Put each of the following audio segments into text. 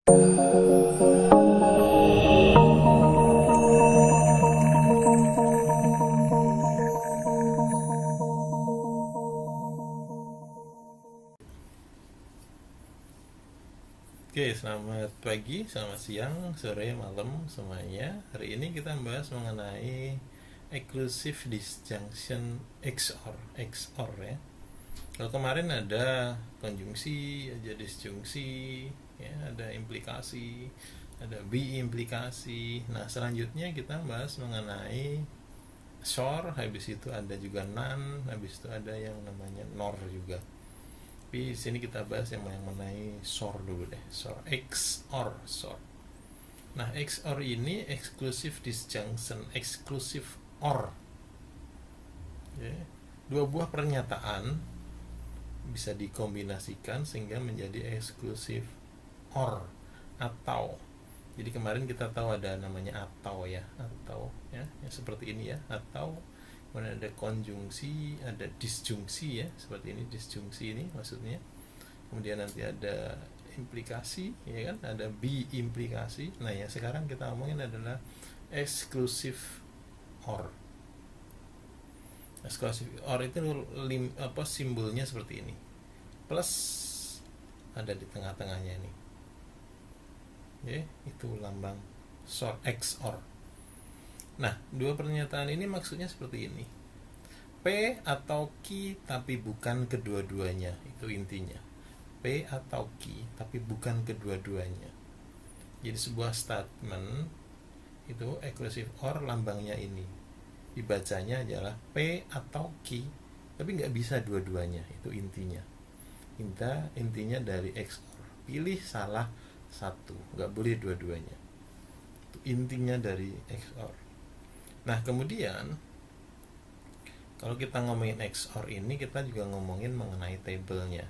Oke, selamat pagi, selamat siang, sore, malam semuanya. Hari ini kita membahas mengenai exclusive disjunction XOR, XOR ya. Kalau kemarin ada konjungsi, ada disjungsi, ya, ada implikasi, ada bi-implikasi. Nah, selanjutnya kita bahas mengenai XOR, habis itu ada juga NAND, habis itu ada yang namanya NOR juga. Tapi di sini kita bahas yang mengenai SOR dulu deh. SOR, XOR, SOR. Nah, XOR ini exclusive disjunction, exclusive OR. Ya. Dua buah pernyataan bisa dikombinasikan sehingga menjadi exclusive OR atau. Jadi kemarin kita tahu ada namanya atau ya, atau ya, seperti ini ya, atau kemudian ada konjungsi, ada disjungsi ya, seperti ini disjungsi ini maksudnya. Kemudian nanti ada implikasi ya kan, ada bi-implikasi. Nah, yang sekarang kita ngomongin adalah exclusive OR. Exclusive OR itu simbolnya seperti ini. Plus ada di tengah-tengahnya ini. Ya, itu lambang SOR, XOR. Nah, dua pernyataan ini maksudnya seperti ini. P atau Q tapi bukan kedua-duanya, itu intinya. P atau Q tapi bukan kedua-duanya. Jadi sebuah statement itu exclusive OR lambangnya ini. Dibacanya adalah P atau Q tapi nggak bisa dua-duanya, itu intinya. Intinya dari XOR. Pilih salah satu, nggak boleh dua-duanya. Itu intinya dari XOR. Nah, kemudian kalau kita ngomongin XOR ini, kita juga ngomongin mengenai tabelnya.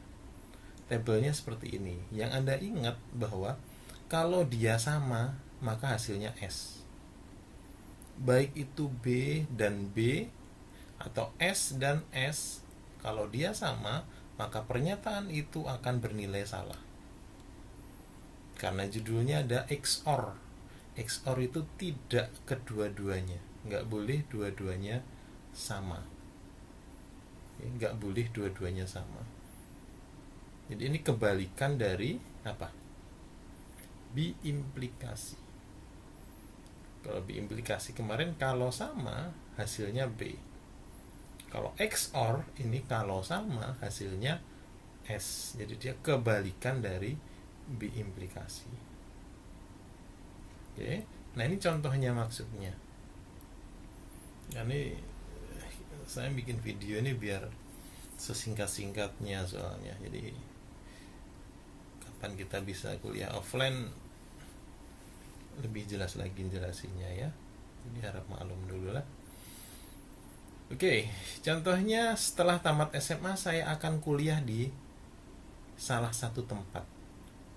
Tabelnya seperti ini. Yang Anda ingat bahwa kalau dia sama, maka hasilnya S. Baik itu B dan B atau S dan S, kalau dia sama, maka pernyataan itu akan bernilai salah. Karena judulnya ada XOR. XOR itu tidak kedua-duanya, nggak boleh dua-duanya sama, nggak boleh dua-duanya sama. Jadi ini kebalikan dari apa? Bi-implikasi. Kalau bi-implikasi kemarin kalau sama hasilnya B. Kalau XOR ini kalau sama hasilnya S. Jadi dia kebalikan dari bi-implikasi. Oke. Nah, ini contohnya maksudnya. Ini saya bikin video ini biar sesingkat-singkatnya soalnya. Jadi kapan kita bisa kuliah offline lebih jelas lagi jelasinnya ya. Jadi harap maklum dulu lah. Oke, contohnya setelah tamat SMA saya akan kuliah di salah satu tempat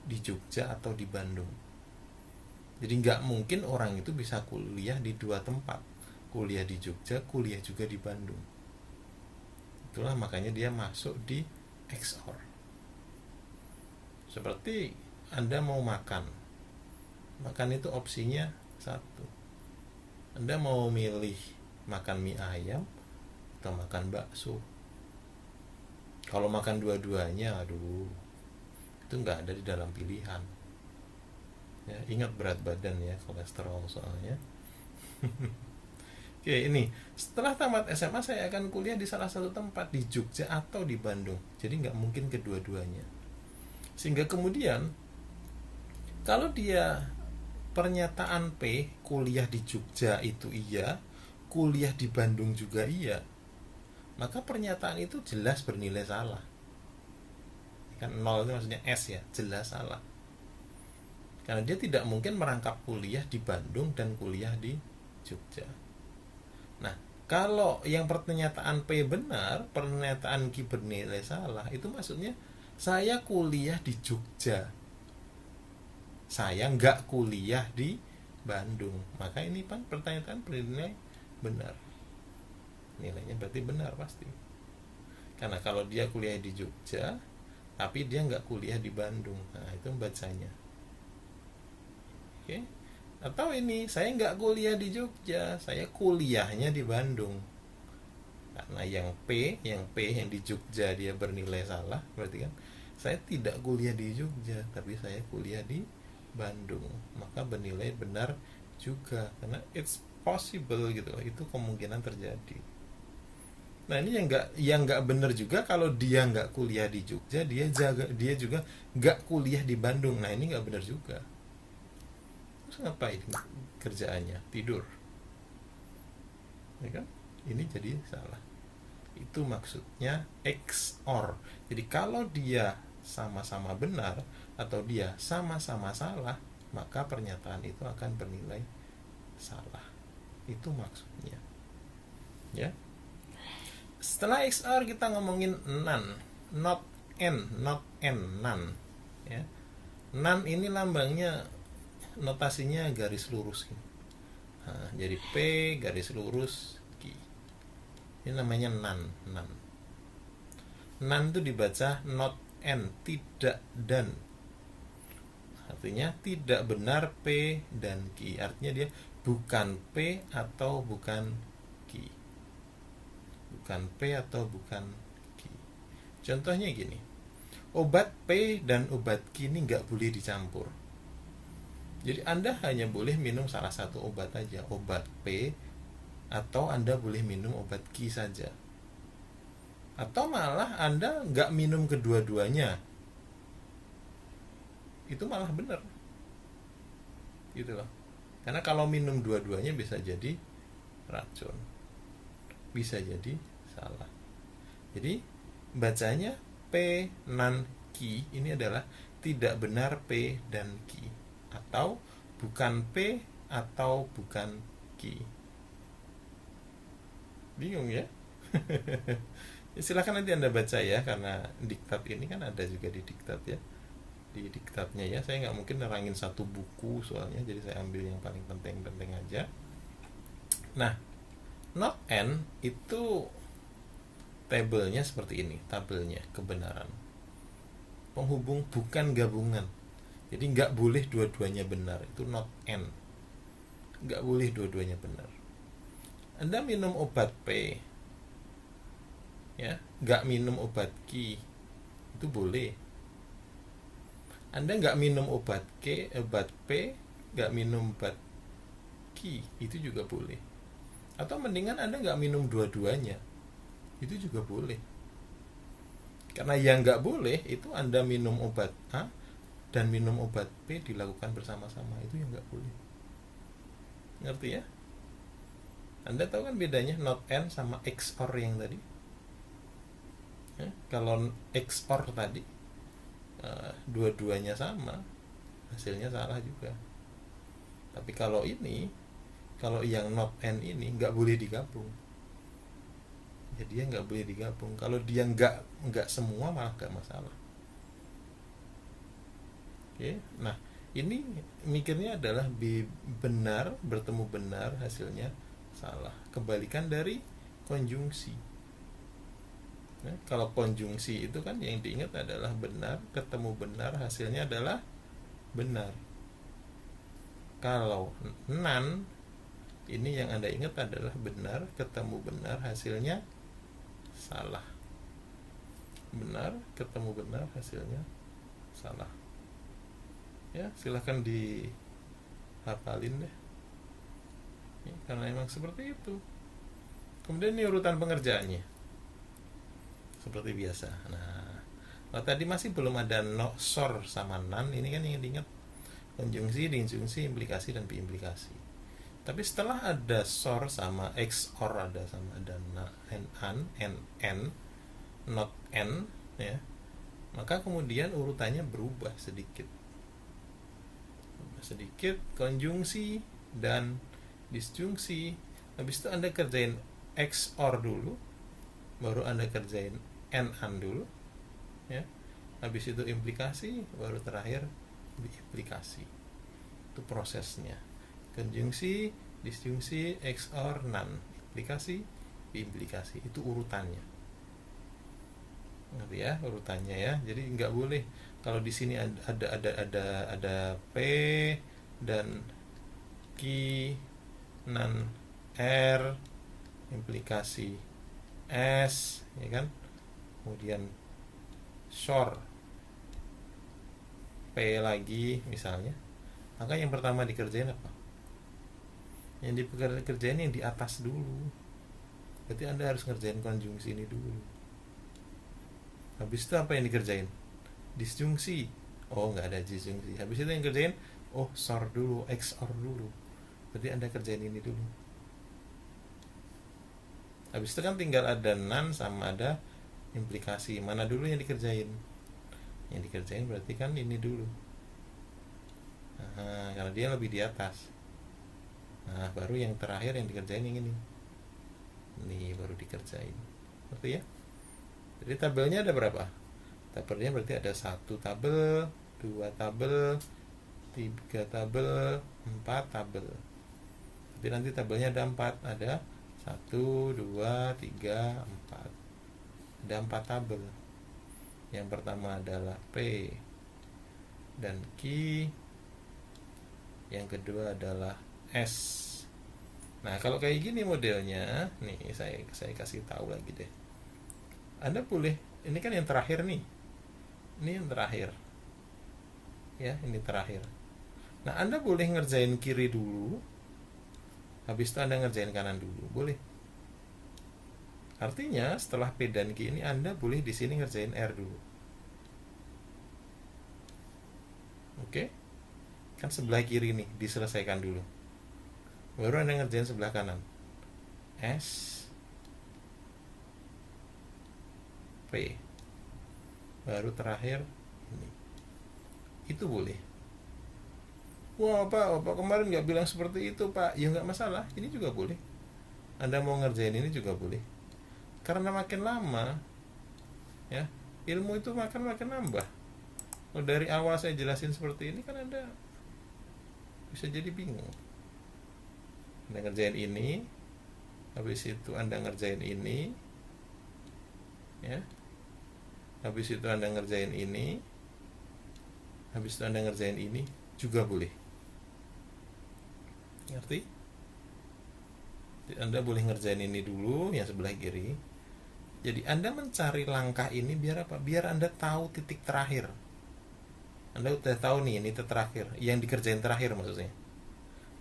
di Jogja atau di Bandung. Jadi nggak mungkin orang itu bisa kuliah di dua tempat, kuliah di Jogja, kuliah juga di Bandung. Itulah makanya dia masuk di XOR. Seperti Anda mau makan itu opsinya satu. Anda mau milih makan mie ayam atau makan bakso. Kalau makan dua-duanya, aduh, itu nggak ada di dalam pilihan. Ya, ingat berat badan ya, kolesterol soalnya. Oke, ini setelah tamat SMA saya akan kuliah di salah satu tempat di Jogja atau di Bandung. Jadi nggak mungkin kedua-duanya. Sehingga kemudian kalau dia pernyataan P, kuliah di Jogja itu iya, kuliah di Bandung juga iya, maka pernyataan itu jelas bernilai salah. Kan 0 itu maksudnya S ya, jelas salah. Karena dia tidak mungkin merangkap kuliah di Bandung dan kuliah di Jogja. Nah, kalau yang pernyataan P benar, pernyataan Q bernilai salah, itu maksudnya saya kuliah di Jogja, saya nggak kuliah di Bandung. Maka ini kan pernyataan bernilai benar. Nilainya berarti benar pasti. Karena kalau dia kuliah di Jogja, tapi dia nggak kuliah di Bandung, nah itu bacanya. Oke. Atau ini, saya nggak kuliah di Jogja, saya kuliahnya di Bandung. Karena yang di Jogja dia bernilai salah, berarti kan saya tidak kuliah di Jogja, tapi saya kuliah di Bandung, maka bernilai benar juga, karena it's possible gitu, itu kemungkinan terjadi. Nah ini yang nggak benar juga, kalau dia nggak kuliah di Jogja, dia juga nggak kuliah di Bandung. Nah ini nggak benar juga. Terus ngapain kerjaannya? Tidur, ya kan? Ini jadi salah. Itu maksudnya XOR. Jadi kalau dia sama-sama benar atau dia sama-sama salah, maka pernyataan itu akan bernilai salah. Itu maksudnya. Ya. Setelah XOR kita ngomongin NaN, not and NaN. Ya. NaN ini lambangnya, notasinya garis lurus. Nah, jadi P garis lurus Q. Ini namanya NaN. NaN itu dibaca not and, tidak dan. Artinya tidak benar P dan Q. Artinya dia bukan P atau bukan Q. Bukan P atau bukan Q. Contohnya gini, obat P dan obat Q ini nggak boleh dicampur. Jadi Anda hanya boleh minum salah satu obat aja, obat P, atau Anda boleh minum obat Q saja. Atau malah Anda nggak minum kedua-duanya, itu malah benar, gitu loh. Karena kalau minum dua-duanya bisa jadi racun, bisa jadi salah. Jadi bacanya P NaN Q ini adalah tidak benar P dan Q, atau bukan P atau bukan Q. Bingung ya? Silahkan nanti Anda baca ya, karena diktat ini kan ada juga di diktat ya, di diktatnya ya. Saya nggak mungkin nerangin satu buku soalnya, jadi saya ambil yang paling penting-penting aja. Nah, not and itu tabelnya seperti ini, tabelnya kebenaran. Penghubung bukan gabungan. Jadi nggak boleh dua-duanya benar, itu not and. Nggak boleh dua-duanya benar. Anda minum obat P, ya, nggak minum obat Q, itu boleh. Anda nggak minum obat P, nggak minum obat Q, itu juga boleh. Atau mendingan Anda nggak minum dua-duanya, itu juga boleh. Karena yang nggak boleh itu Anda minum obat A dan minum obat P dilakukan bersama-sama, itu yang nggak boleh. Ngerti ya? Anda tahu kan bedanya not and sama XOR yang tadi? Ya, kalau XOR tadi dua-duanya sama, hasilnya salah juga. Tapi kalau ini, kalau yang not and ini nggak boleh digabung. Jadi dia nggak boleh digabung. Kalau dia nggak semua malah nggak masalah. Oke, nah ini mikirnya adalah benar bertemu benar, hasilnya salah. Kebalikan dari konjungsi. Nah, kalau konjungsi itu kan yang diingat adalah benar ketemu benar, hasilnya adalah benar. Kalau NaN ini yang Anda ingat adalah benar ketemu benar, hasilnya salah. Benar ketemu benar, hasilnya salah. Ya, silahkan dihafalin deh ya, karena emang seperti itu. Kemudian ini urutan pengerjaannya seperti biasa. Nah, kalau tadi masih belum ada SOR sama NaN, ini kan yang diingat konjungsi, disjungsi, implikasi, dan biimplikasi. Tapi setelah ada SOR sama XOR, ada NaN, NN, not N ya, maka kemudian urutannya berubah sedikit, konjungsi dan disjungsi. Habis itu Anda kerjain XOR dulu, baru Anda kerjain NaN dulu ya. Habis itu implikasi, baru terakhir biimplikasi. Itu prosesnya. Konjungsi, disjungsi, XOR, NaN, implikasi, biimplikasi. Itu urutannya. Ngerti ya urutannya ya. Jadi nggak boleh kalau di sini ada P dan Q nan R implikasi S, ya kan, kemudian SOR P lagi misalnya, maka yang pertama dikerjain apa? Yang dikerjain yang di atas dulu. Berarti Anda harus ngerjain konjungsi ini dulu. Habis itu apa yang dikerjain? Disjungsi. Oh, nggak ada disjungsi. Habis itu yang kerjain, oh, SOR dulu, XOR dulu. Berarti Anda kerjain ini dulu. Habis itu kan tinggal ada NaN sama ada implikasi. Mana dulu yang dikerjain? Yang dikerjain berarti kan ini dulu. Nah, karena dia lebih di atas. Nah, baru yang terakhir yang dikerjain yang ini. Ini baru dikerjain. Ngerti ya? Jadi tabelnya ada berapa? Tabelnya berarti ada 1 tabel, 2 tabel, 3 tabel, 4 tabel. Jadi nanti tabelnya ada 4. Ada 1, 2, 3, 4. Ada 4 tabel. Yang pertama adalah P dan Q. Yang kedua adalah S. Nah, kalau kayak gini modelnya, nih saya kasih tahu lagi deh. Anda boleh, ini kan yang terakhir nih. Ini yang terakhir. Ya, ini terakhir. Nah, Anda boleh ngerjain kiri dulu. Habis itu Anda ngerjain kanan dulu, boleh. Artinya setelah P dan Q ini Anda boleh di sini ngerjain R dulu. Oke? Kan sebelah kiri nih diselesaikan dulu. Baru Anda ngerjain sebelah kanan. S P. Baru terakhir ini. Itu boleh. Wah, Pak kemarin nggak bilang seperti itu, Pak. Ya nggak masalah, ini juga boleh. Anda mau ngerjain ini juga boleh. Karena makin lama, ya, ilmu itu makin nambah. Kalau dari awal saya jelasin seperti ini kan Anda bisa jadi bingung. Anda ngerjain ini, habis itu Anda ngerjain ini, ya. Habis itu Anda ngerjain ini, habis itu Anda ngerjain ini juga boleh. Ngerti? Anda boleh ngerjain ini dulu yang sebelah kiri. Jadi Anda mencari langkah ini biar apa? Biar Anda tahu titik terakhir. Anda udah tahu nih ini titik terakhir, yang dikerjain terakhir maksudnya.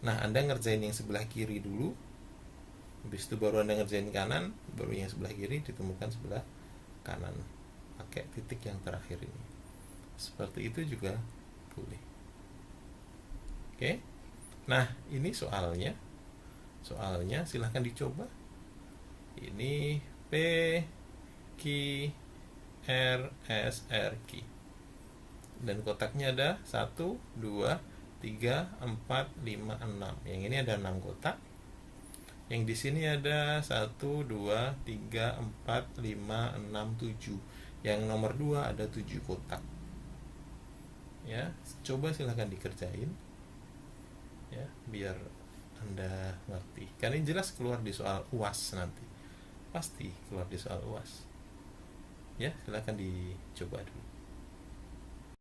Nah, Anda ngerjain yang sebelah kiri dulu. Habis itu baru Anda ngerjain kanan, baru yang sebelah kiri ditemukan sebelah kanan. Pakai titik yang terakhir ini. Seperti itu juga boleh. Oke. Nah, ini soalnya silahkan dicoba. Ini P Q R S R Q. Dan kotaknya ada 1, 2, 3, 4, 5, 6. Yang ini ada 6 kotak. Yang di sini ada 1, 2, 3, 4, 5, 6, 7. Yang nomor 2 ada 7 kotak. Ya, coba silahkan dikerjain. Ya, biar Anda ngerti. Karena ini jelas keluar di soal UAS nanti. Pasti keluar di soal UAS. Ya, silahkan dicoba dulu.